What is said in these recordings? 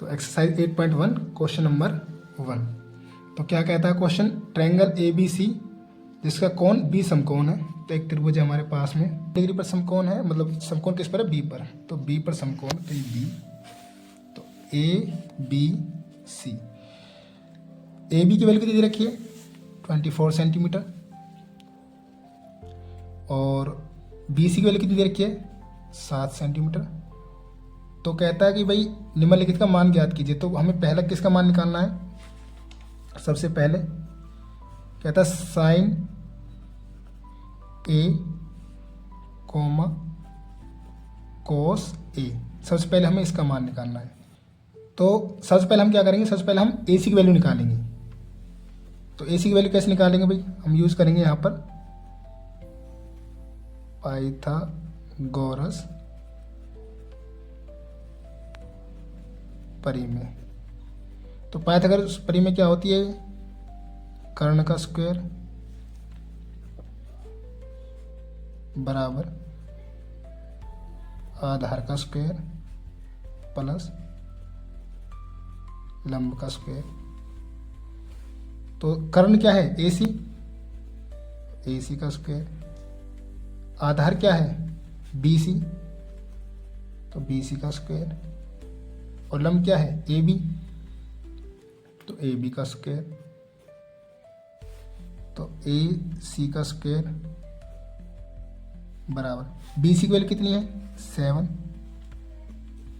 तो exercise 8.1 question number 1। तो क्या कहता है क्वेश्चन, ट्रायंगल ABC जिसका कोण बी समकोण है। तो एक त्रिभुज है हमारे पास में, डिग्री पर समकोण है, मतलब समकोण किस पर है, बी पर। तो बी पर समकोण, तो ये बी, तो ABC। ए बी की वैल्यू कितनी दे रखी है, 24 सेंटीमीटर, और BC की वैल्यू कितनी दे रखी है, 7 सेंटीमीटर। तो कहता है कि भाई निम्नलिखित का मान ज्ञात कीजिए। तो हमें पहला किसका मान निकालना है, सबसे पहले कहता है साइन A, कोस A। सबसे पहले हमें इसका मान निकालना है। तो सबसे पहले हम क्या करेंगे, सबसे पहले हम AC की वैल्यू निकालेंगे। तो AC की वैल्यू कैसे निकालेंगे भाई, हम यूज करेंगे यहाँ पर पाइथागोरस परिमेय। तो पाइथागोरस परिमेय क्या होती है, कर्ण का स्क्वायर बराबर आधार का स्क्वायर प्लस लंब का स्क्वायर। तो कर्ण क्या है, AC का स्क्वायर। आधार क्या है, BC, तो BC का स्क्वायर। और लंब क्या है, AB, तो AB का स्क्वायर। तो AC का स्क्वायर बराबर BC की वैल्यू कितनी है, 7,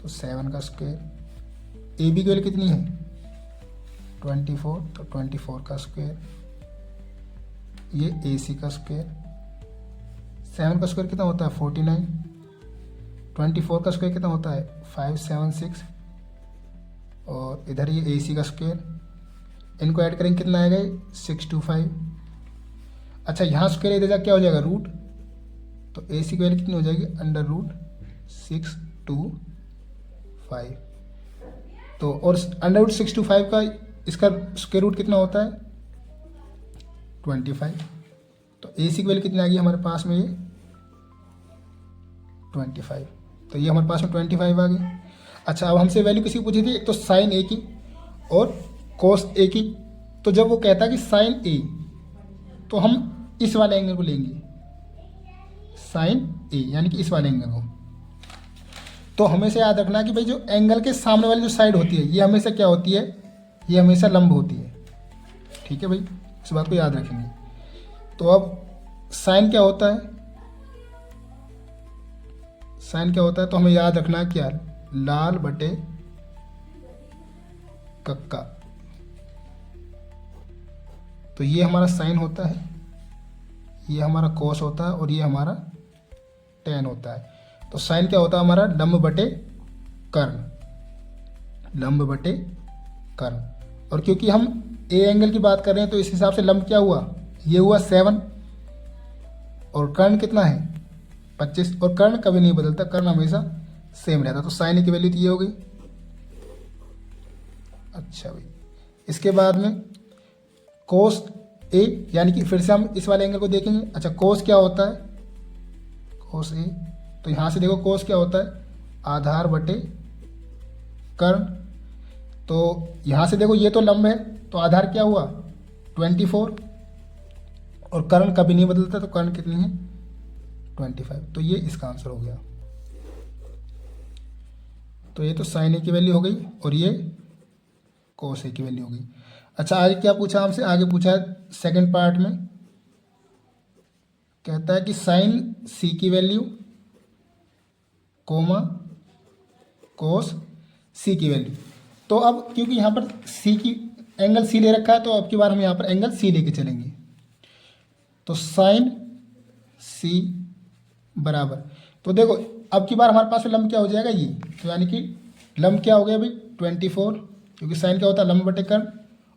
तो 7 का स्क्वायर। AB की वैल्यू कितनी है, 24, तो 24 का स्क्वायर। ये AC का स्क्वायर, 7 का स्क्वायर कितना होता है, 49, 24 का स्क्वायर कितना होता है, 576, और इधर ये AC का स्क्वायर। इनको ऐड करेंगे कितना आएगा, 625। अच्छा यहाँ स्क्वायर इधर जाकर क्या हो जाएगा, रूट। तो AC की वैल्यू कितनी हो जाएगी, अंडर रूट 625। तो और अंडर रूट 625 का इसका स्क्वायर रूट कितना होता है, 25। तो AC की वैल्यू कितनी आ गई हमारे पास में, ये 25। तो ये हमारे पास में 25 आ गई। अच्छा अब हमसे वैल्यू किसी की पूछी थी, एक तो साइन A की और कोस A की। तो जब वो कहता है कि साइन A, तो हम इस वाले एंगल को लेंगे, साइन A यानी कि इस वाले एंगल को। तो हमेशा याद रखना कि भाई जो एंगल के सामने वाली जो साइड होती है ये हमेशा क्या होती है, ये हमेशा लंब होती है। ठीक है भाई, इस बात को याद रखेंगे। तो अब साइन क्या होता है, साइन क्या होता है, तो हमें याद रखना क्या, लाल बटे कक्का। तो ये हमारा साइन होता है, ये हमारा कोस होता है, और ये हमारा टेन होता है। तो साइन क्या होता है हमारा, लंब बटे कर्ण, लंब बटे कर्ण। और क्योंकि हम ए एंगल की बात कर रहे हैं तो इस हिसाब से लंब क्या हुआ, ये हुआ 7, और कर्ण कितना है, 25। और कर्ण कभी नहीं बदलता, कर्ण हमेशा सेम रहता। तो साइन की वैल्यू तो ये हो गई। अच्छा भाई, इसके बाद में कोस A, यानी कि फिर से हम इस वाले एंगल को देखेंगे। अच्छा कोस क्या होता है, कोस A, तो यहाँ से देखो कोस क्या होता है, आधार बटे कर्ण। तो यहाँ से देखो ये तो लंब है, तो आधार क्या हुआ, 24, और कर्ण कभी नहीं बदलता, तो कर्ण कितनी है, 25। तो ये इसका आंसर हो गया। तो ये तो साइन A की वैल्यू हो गई, और ये कोस A की वैल्यू हो गई। अच्छा आगे क्या पूछा हमसे, आगे पूछा है सेकंड पार्ट में, कहता है कि साइन C की वैल्यू कोमा कोस C की वैल्यू। तो अब क्योंकि यहाँ पर C की एंगल C ले रखा है, तो अब की बार हम यहाँ पर एंगल C लेके चलेंगे। तो साइन C बराबर, तो देखो अब की बार हमारे पास में लंब क्या हो जाएगा, ये। तो यानी कि लंब क्या हो गया भाई, 24, क्योंकि साइन क्या होता है, लंब बटे कर्ण,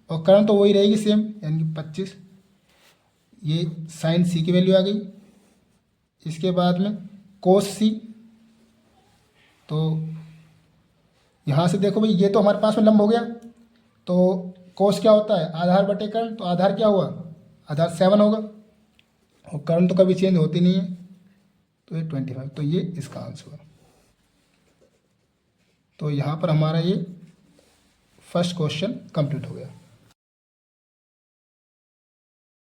और कर्ण तो वही रहेगी सेम, यानी कि 25। ये साइन C की वैल्यू आ गई। इसके बाद में कोस C, तो यहाँ से देखो भाई ये तो हमारे पास में लंब हो गया। तो कोस क्या होता है, आधार बटे कर्ण, तो आधार क्या हुआ, आधार 7 होगा, और कर्ण तो कभी चेंज होती नहीं है, तो ये 25। तो ये इसका आंसर हुआ। तो यहाँ पर हमारा ये फर्स्ट क्वेश्चन कंप्लीट हो गया।